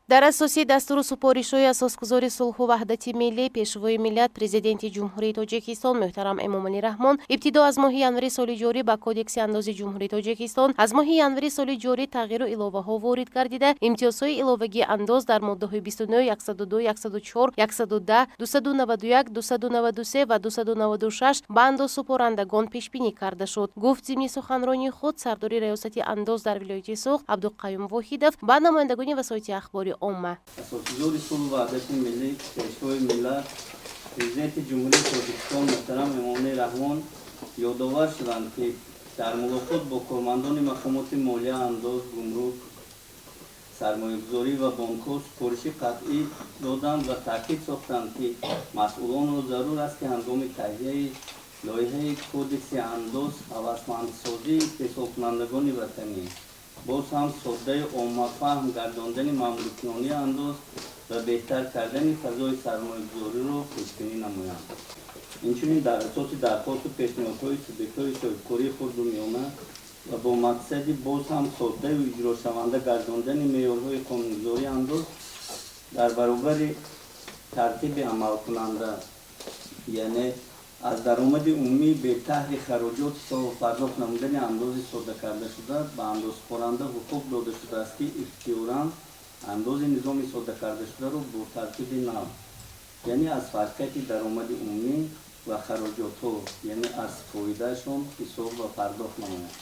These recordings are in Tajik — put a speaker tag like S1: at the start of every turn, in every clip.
S1: дар асоси дастуру супоришҳои асосгузори сулҳу ваҳдати миллӣ пешвои миллат президенти ҷумҳурии тоҷикистон муҳтарам эмомалӣ раҳмон ибтидо аз моҳи январи соли ҷорӣ ба кодекси андози ҷумҳурии тоҷикистон аз моҳи январи соли ҷорӣ тағйиру иловаҳо ворид гардида имтиёзҳои иловагии андоз дар моддаҳои 29, 102, 104, 110, 291, 293 ва 296 ба андоз супорандагон пешбинӣ карда шуд, гуфт зимни суханронии худ сардори раёсати андоз дар вилояти Суғ Абдуқаюм Воҳидов ба намояндагони васоити ахбори omma.
S2: Асосгузори сулҳу ваҳдати миллӣ, пешвои миллат, президенти ҷумҳурии Тоҷикистон муҳтарам Эмомалӣ Раҳмон ёдовар шуданд, ки дар мулоқот бо кормандони мақомоти молия, андоз, гумрук, сармоягузорӣ ва бонкҳо супориши қатъӣ доданд ва таъкид сохтанд, ки масъулонро зарур аст, ки ҳангоми таҳияи лоиҳаи кодекси андоз ҳавасмандсозии ҳисобкунандагони ватанӣ боз ҳам соддаю оммафаҳм гардондани маъмуркунонии андоз ва беҳтар кардани фазои сармоягузориро пешбинӣ намоянд. Инчунин дар асоси дархосту пешниҳодҳои субъектҳои соҳибкории хурду миёна ва бо мақсади боз ҳам соддаю иҷрошаванда гардондани меъёрҳои қонунгузории андоз дар баробари тартиби амалкунанда, яъне аз даромади умумии бетаҳри хароҷот ҳисоб пардохт намудани андози содда кардашуда ба андозхӯранда ҳуқуқ дода шудааст, ки ихтиёран андози низоми содда кардашударо бо тартиби нав, яъне аз фарқияти даромади умумӣ ва хароҷотҳо, яъне аз фоидаашон ҳисоб ва пардохт намояд.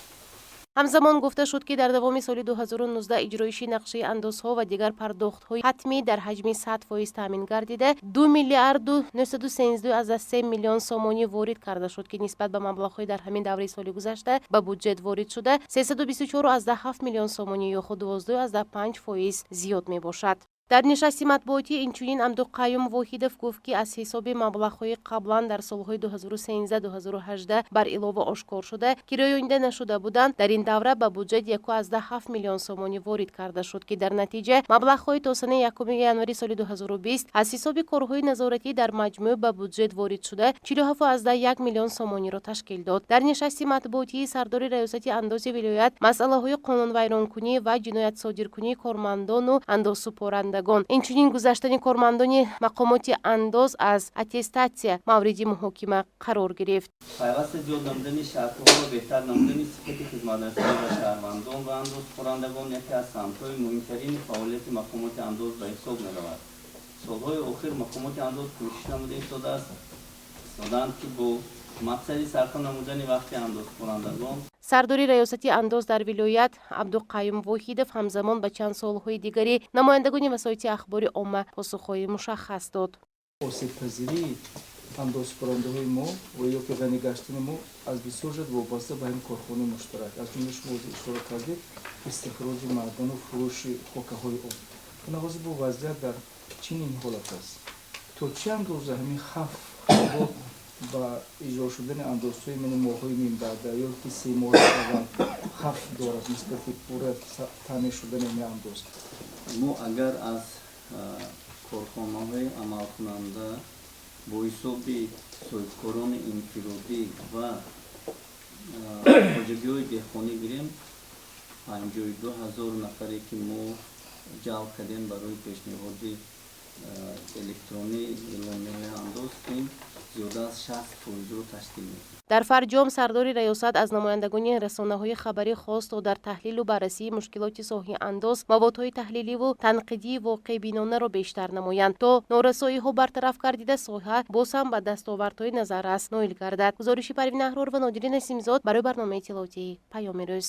S1: ҳамзамон гуфта шуд, ки дар давоми соли 2019 иҷроиши нақшаи андозҳо ва дигар пардохтҳои ҳатмӣ дар ҳаҷми 100% таъмин гардида 2 миллиарду 913 миллион сомонӣ ворид карда шуд, ки нисбат ба маблағҳои дар ҳамин давраи соли гузашта ба буҷет ворид шуда 324,7 миллион сомонӣ ёхуд 12,5% зиёд мебошад. дар нишасти матбуотӣ инчунин Абдуқаюм Воҳидов гуфт, ки аз ҳисоби маблағҳои қаблан дар солҳои 2013-2018 бар илова ошкор шуда, ки riоёнида нашуда буданд, дар ин давра ба буҷет 1,7 миллион сомонӣ ворид карда шуд, ки дар натиҷа маблағҳои то санаи 1 январи соли 2020 аз ҳисоби корҳои назоратӣ дар маҷмӯъ ба буҷет ворид шуда 47,1 миллион сомониро ташкил дод. дар нишасти матбуотии сардори раёсати андози вилоят масъалаҳои қонунвайронкунӣ ва ҷиноятсодиркунии кормандону андозсупорандагон, инчунин гузаштани кормандони мақомоти андоз аз аттестатсия мавриди муҳокима қарор гирифт.
S2: пайвасти зиёд намудани шартҳо ва беҳтар намудани сифати хизматрасонӣ ба шаҳрвандон ва андозхӯрандагон яке аз самтҳои муҳимтарини фаъолияти мақомоти андоз ба ҳисоб меравад. солҳои охир мақомоти андоз кӯшиш намуда истоданд, ки бо мақсади сарфа намудани вақти андозхӯрандагон
S1: сардори раёсати андоз дар вилоят Абдуқаюм Воҳидов ҳамзамон ба чанд солҳои дигари намояндагони васоити ахбори omma посухҳои мушаххас дод.
S3: осебпазирии андозхӯрандаҳои мо ва ё ки ғанӣ гаштани мо аз бисёр ҷо вобаста ба ин корхонаи муштарак, аз ҷумла шумо ишора кардед истихроҷи маъдану фурӯши хокаҳои об. бинавози бо вазъият дар чунин ҳолат аст, то чӣ андоза ҳамин хавф ба иҷро шудани андозҳои моҳҳои минбаъда ё ки 3 моҳи аввал хавф дорад нисбати пурра таъмин шудани ҳамин андоз?
S2: мо агар аз корхонаҳои амалкунанда бо ҳисоби соҳибкорони инфиродӣ ва хоҷагиҳои деҳқонӣ гирем 52,000 нафаре, ки мо ҷалб кардем барои пешниҳоди электронии эъломияҳои андоз, ки зиёда аз 60%-ро ташкил мекунад.
S1: дар Фарҷом сардори раёсат аз намояндагони расонаҳои хабарӣ хост то дар таҳлилу баррасии мушкилоти соҳаи андоз маводҳои таҳлиливу танқидии воқеъбинонаро бештар намоянд, то норасоиҳо бартараф гардида соҳа боз ҳам ба дастовардҳои назаррас ноил гардад. гузориши Парвин Аҳрор ва Нодирин Насимзод барои барномаи иттилоотии Паёми рӯз.